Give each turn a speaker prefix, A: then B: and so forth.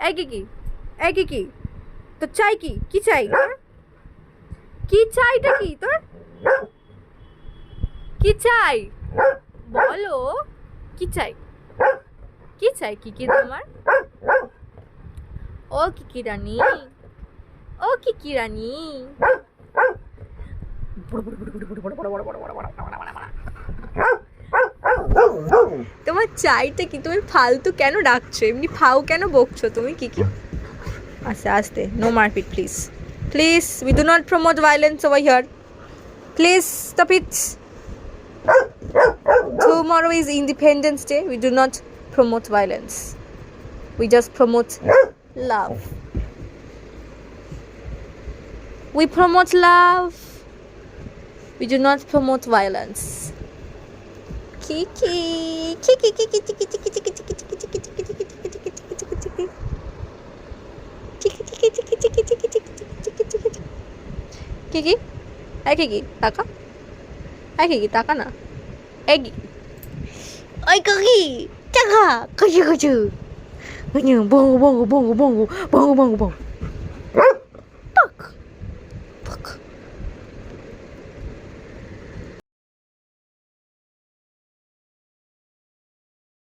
A: এই কি তোর চাই কি চাই তোর? কি চাইটা কি তোর? কি চাই বলো? কি চাই কি তোমার? ও কি রানী, ও কি রানী। তোমার চাইটা কি? তুমি ফালতু কেন ডাকছো? এমনি ফাউ কেন বকছো তুমি? কি আস্তে আস্তে, নো মারপিট please. Please, we do not promote violence over here. Please stop it. Tomorrow is Independence Day. We do not promote violence. We just promote love. We promote love. We do not promote violence. Kiki. Kiki, hey Kiki, taka. Hey Kiki, taka na. Hey Kiki. Oi Kiki, taka. Kucu. Bongo.